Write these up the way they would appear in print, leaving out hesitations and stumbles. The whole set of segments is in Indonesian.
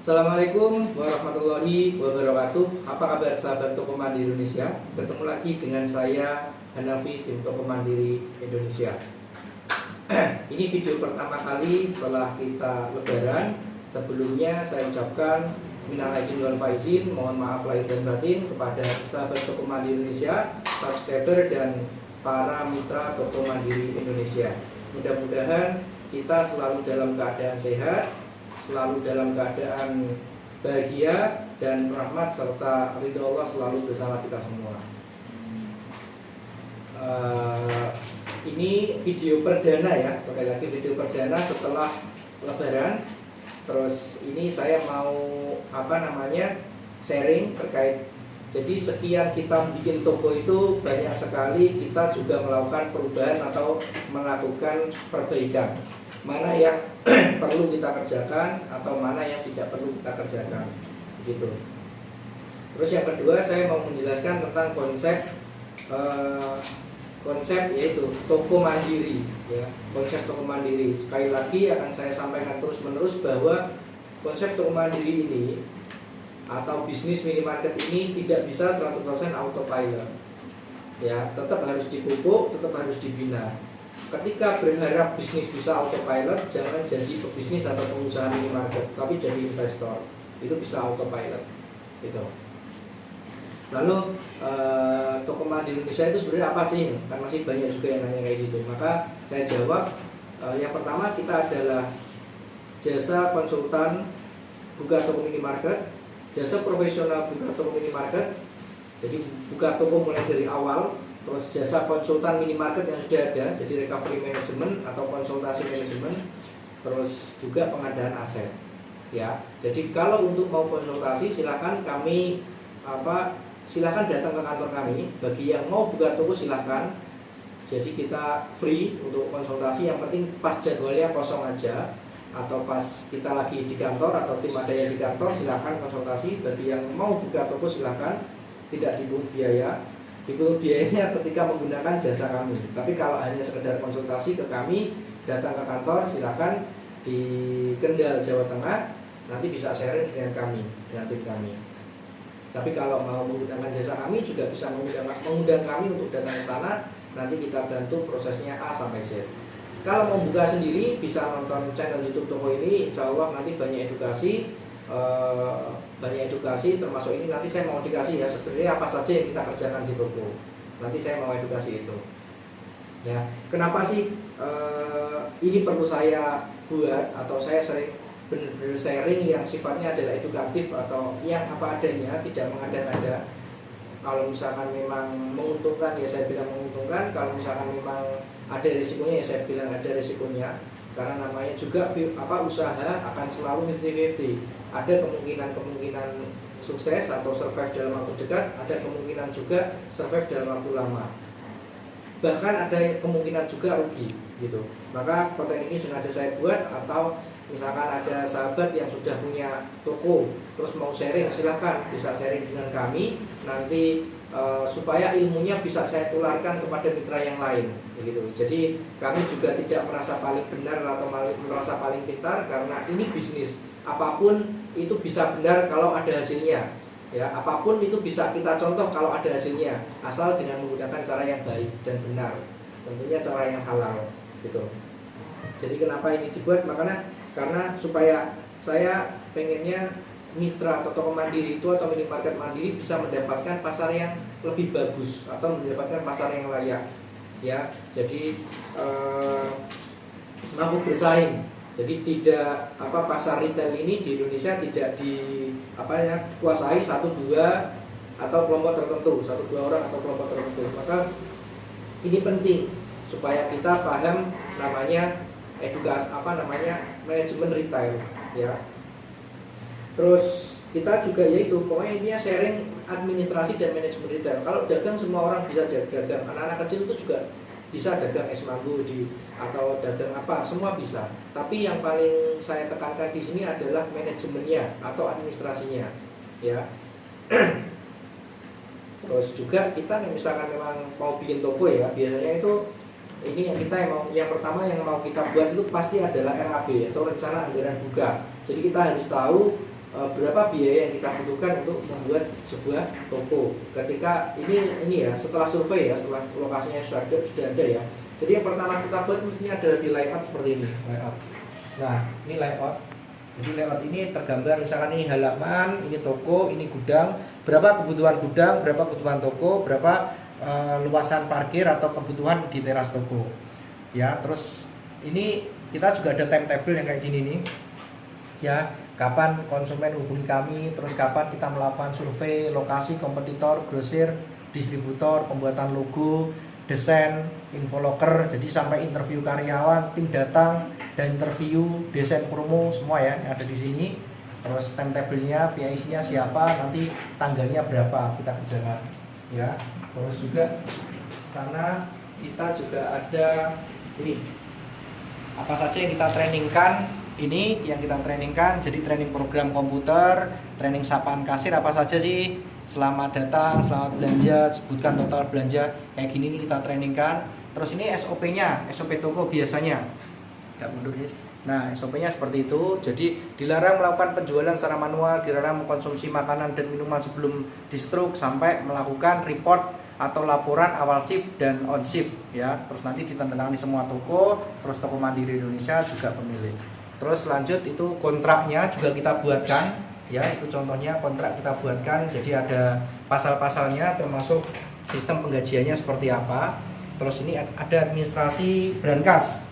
Assalamualaikum warahmatullahi wabarakatuh. Apa kabar sahabat Toko Mandiri Indonesia? Ketemu lagi dengan saya Hanafi tim Toko Mandiri Indonesia. Ini video pertama kali setelah kita lebaran. Sebelumnya saya ucapkan minal aidin wal faizin, mohon maaf lahir dan batin kepada sahabat Toko Mandiri Indonesia, subscriber dan para mitra Toko Mandiri Indonesia. Mudah-mudahan kita selalu dalam keadaan sehat, selalu dalam keadaan bahagia, dan rahmat serta ridho Allah selalu bersama kita semua. Ini video perdana ya, sekali lagi video perdana setelah lebaran. Terus ini saya mau sharing terkait. Jadi sekian kita bikin toko itu banyak sekali kita juga melakukan perubahan atau melakukan perbaikan. Mana yang perlu kita kerjakan atau mana yang tidak perlu kita kerjakan, gitu. Terus yang kedua saya mau menjelaskan tentang konsep yaitu toko mandiri, ya, konsep toko mandiri. Sekali lagi akan saya sampaikan terus menerus bahwa konsep toko mandiri ini atau bisnis minimarket ini tidak bisa 100% autopilot, ya, tetap harus dipupuk, tetap harus dibina. Ketika berharap bisnis bisa autopilot, jangan jadi pebisnis atau pengusaha minimarket, tapi jadi investor. Itu bisa autopilot, gitu. Lalu Toko Mandiri Indonesia itu sebenarnya apa sih? Kan masih banyak juga yang nanya kayak gitu. Maka saya jawab, yang pertama kita adalah jasa konsultan buka toko minimarket, jasa profesional buka toko minimarket. Jadi buka toko mulai dari awal. Terus jasa konsultan minimarket yang sudah ada, jadi recovery management atau konsultasi manajemen, terus juga pengadaan aset, ya. Jadi kalau untuk mau konsultasi silahkan silahkan datang ke kantor kami. Bagi yang mau buka toko silahkan. Jadi kita free untuk konsultasi. Yang penting pas jadwalnya kosong aja, atau pas kita lagi di kantor atau tim ada yang di kantor silahkan konsultasi. Bagi yang mau buka toko silahkan, tidak dipungut biaya. Dipungut biayanya ketika menggunakan jasa kami. Tapi kalau hanya sekedar konsultasi ke kami, datang ke kantor silakan di Kendal, Jawa Tengah. Nanti bisa sharing dengan kami, dengan tim kami. Tapi kalau mau menggunakan jasa kami juga bisa mengundang kami untuk datang ke sana. Nanti kita bantu prosesnya A sampai Z. Kalau mau buka sendiri bisa nonton channel YouTube Toko ini. Insya Allah nanti banyak edukasi, termasuk ini nanti saya mau dikasih ya sebenarnya apa saja yang kita kerjakan di toko. Nanti saya mau edukasi itu, ya. Kenapa sih ini perlu saya buat atau saya sering benar-benar sharing yang sifatnya adalah edukatif atau yang apa adanya, tidak mengada-ngada. Kalau misalkan memang menguntungkan ya saya bilang menguntungkan, kalau misalkan memang ada risikonya ya saya bilang ada risikonya. Karena namanya juga usaha akan selalu 50-50. Ada kemungkinan sukses atau survive dalam waktu dekat, ada kemungkinan juga survive dalam waktu lama. Bahkan ada kemungkinan juga rugi, gitu. Maka konten ini sengaja saya buat. Atau misalkan ada sahabat yang sudah punya toko terus mau sharing, silahkan bisa sharing dengan kami. Nanti supaya ilmunya bisa saya tularkan kepada mitra yang lain, begitu. Jadi kami juga tidak merasa paling benar atau merasa paling pintar, karena ini bisnis. Apapun itu bisa benar kalau ada hasilnya, ya. Apapun itu bisa kita contoh kalau ada hasilnya, asal dengan menggunakan cara yang baik dan benar, tentunya cara yang halal, gitu. Jadi kenapa ini dibuat? Karena supaya saya pengennya mitra atau toko mandiri itu atau minimarket mandiri bisa mendapatkan pasar yang lebih bagus atau mendapatkan pasar yang layak, ya. Jadi mampu bersaing. Jadi tidak pasar retail ini di Indonesia tidak kuasai 1-2 atau kelompok tertentu, 1-2 orang atau kelompok tertentu. Maka ini penting supaya kita paham namanya edukasi manajemen retail, ya. Terus kita juga yaitu pokoknya intinya sharing administrasi dan manajemen retail. Kalau dagang semua orang bisa dagang, anak-anak kecil itu juga bisa dagang es mango atau dagang semua bisa. Tapi yang paling saya tekankan di sini adalah manajemennya atau administrasinya, ya. Terus juga kita misalkan memang mau bikin toko ya, biasanya itu ini yang pertama yang mau kita buat itu pasti adalah RAB atau rencana anggaran buka. Jadi kita harus tahu berapa biaya yang kita butuhkan untuk membuat sebuah toko. Ketika ini ya, setelah survei ya, setelah lokasinya sudah ada ya. Jadi yang pertama kita buat mestinya adalah di layout seperti ini, layout. Nah, ini layout. Jadi layout ini tergambar misalkan ini halaman, ini toko, ini gudang, berapa kebutuhan gudang, berapa kebutuhan toko, berapa luasan parkir atau kebutuhan di teras toko. Ya, terus ini kita juga ada timetable yang kayak gini nih. Ya, kapan konsumen hubungi kami, terus kapan kita melakukan survei lokasi kompetitor, grosir, distributor, pembuatan logo, desain, infoloker, jadi sampai interview karyawan, tim datang dan interview, desain promo semua ya yang ada di sini. Terus timetable-nya, PIC-nya siapa, nanti tanggalnya berapa kita kerjakan. Ya, terus juga sana kita juga ada ini apa saja yang kita trainingkan. Ini yang kita trainingkan, jadi training program komputer, training sapaan kasir apa saja sih, selamat datang, selamat belanja, sebutkan total belanja, kayak gini nih kita trainingkan. Terus ini SOP-nya, SOP toko biasanya, nggak mundur guys. Nah, SOP-nya seperti itu, jadi dilarang melakukan penjualan secara manual, dilarang mengkonsumsi makanan dan minuman sebelum di-stroke, sampai melakukan report atau laporan awal shift dan on shift ya. Terus nanti ditandatangani semua toko, terus toko Mandiri Indonesia juga pemilik. Terus lanjut itu kontraknya juga kita buatkan ya, itu contohnya kontrak kita buatkan, jadi ada pasal-pasalnya termasuk sistem penggajiannya seperti apa. Terus ini ada administrasi brankas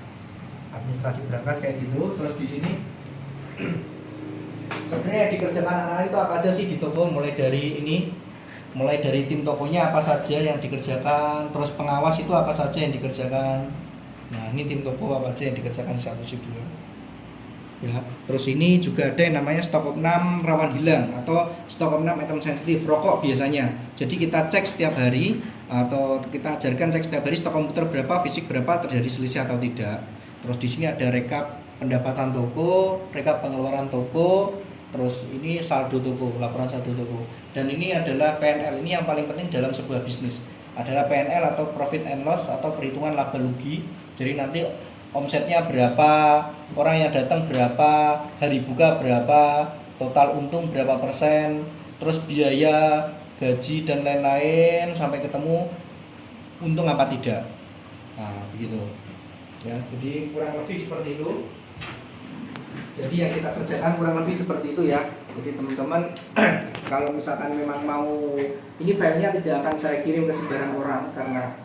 kayak gitu. Terus di sini sebenarnya dikerjakan anak-anak itu apa aja sih di toko, mulai dari tim tokonya apa saja yang dikerjakan, terus pengawas itu apa saja yang dikerjakan. Nah, ini tim toko apa aja yang dikerjakan satu shift dua. Ya, terus ini juga ada yang namanya stok opnam rawan hilang atau stok opnam item sensitif, rokok biasanya. Jadi kita cek setiap hari atau kita ajarkan cek setiap hari stok komputer berapa, fisik berapa, terjadi selisih atau tidak. Terus di sini ada rekap pendapatan toko, rekap pengeluaran toko, terus ini saldo toko, laporan saldo toko. Dan ini adalah PNL, ini yang paling penting dalam sebuah bisnis. Adalah PNL atau profit and loss atau perhitungan laba rugi. Jadi nanti omsetnya berapa, orang yang datang berapa, hari buka berapa, total untung berapa persen, terus biaya, gaji dan lain-lain sampai ketemu untung apa tidak. Nah, begitu. Ya, jadi kurang lebih seperti itu. Jadi yang kita kerjakan kurang lebih seperti itu ya. Jadi teman-teman kalau misalkan memang mau, ini filenya tidak akan saya kirim ke sembarang orang karena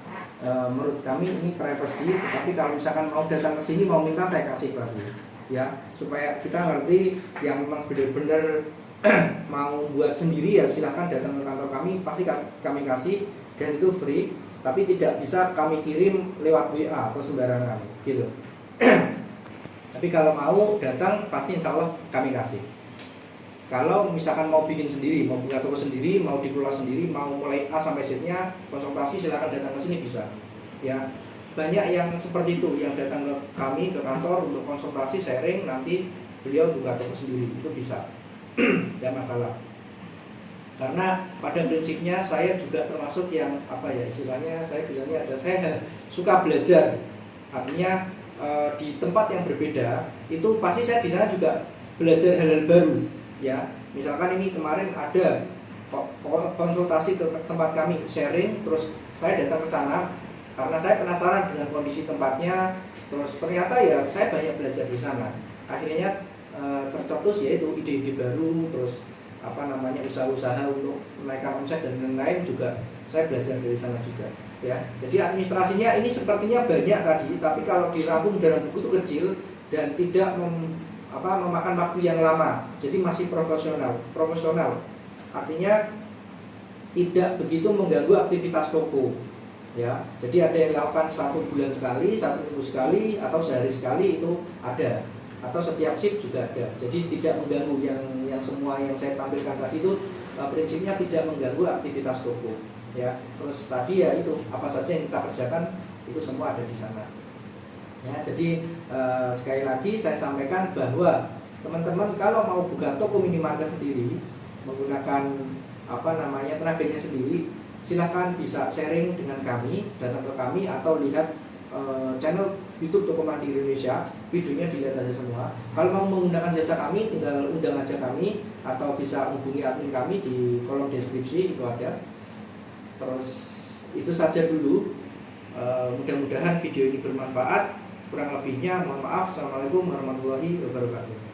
menurut kami ini privacy, tapi kalau misalkan mau datang ke sini mau minta saya kasih pasti ya, supaya kita ngerti yang memang benar-benar mau buat sendiri ya silahkan datang ke kantor kami, pasti kami kasih dan itu free, tapi tidak bisa kami kirim lewat WA atau sembarangan gitu. Tapi kalau mau datang pasti insya Allah kami kasih. Kalau misalkan mau bikin sendiri, mau buka toko sendiri, mau dikelola sendiri, mau mulai A sampai Z-nya, konsultasi silakan datang ke sini bisa. Ya, banyak yang seperti itu yang datang ke kami ke kantor untuk konsultasi, sharing, nanti beliau buka toko sendiri, itu bisa. Tidak masalah. Karena pada prinsipnya saya juga termasuk yang apa ya istilahnya, saya bilangnya adalah saya suka belajar. Artinya di tempat yang berbeda itu pasti saya di sana juga belajar hal-hal baru. Ya, misalkan ini kemarin ada konsultasi ke tempat kami, sharing, terus saya datang ke sana karena saya penasaran dengan kondisi tempatnya, terus ternyata ya saya banyak belajar di sana. Akhirnya tercetus yaitu ide-ide baru, terus apa namanya usaha-usaha untuk menaikkan omset dan lain-lain juga saya belajar dari sana juga. Ya, jadi administrasinya ini sepertinya banyak tadi, tapi kalau dirangkum dalam buku itu kecil dan tidak memakan waktu yang lama, jadi masih profesional. Artinya tidak begitu mengganggu aktivitas toko. Ya, jadi ada yang lakukan 1 bulan sekali, 1 minggu sekali, atau sehari sekali itu ada, atau setiap shift juga ada. Jadi tidak mengganggu yang semua yang saya tampilkan tadi itu prinsipnya tidak mengganggu aktivitas toko. Ya, terus tadi ya itu apa saja yang kita kerjakan itu semua ada di sana. Ya, jadi sekali lagi saya sampaikan bahwa teman-teman kalau mau buka toko minimarket sendiri menggunakan tenaganya sendiri, silahkan bisa sharing dengan kami, datang ke kami atau lihat channel YouTube Toko Mandiri Indonesia, videonya dilihat aja semua. Kalau mau menggunakan jasa kami, tinggal undang aja kami atau bisa hubungi admin kami di kolom deskripsi itu ada. Terus itu saja dulu. Mudah-mudahan video ini bermanfaat. Kurang lebihnya mohon maaf. Assalamualaikum warahmatullahi wabarakatuh.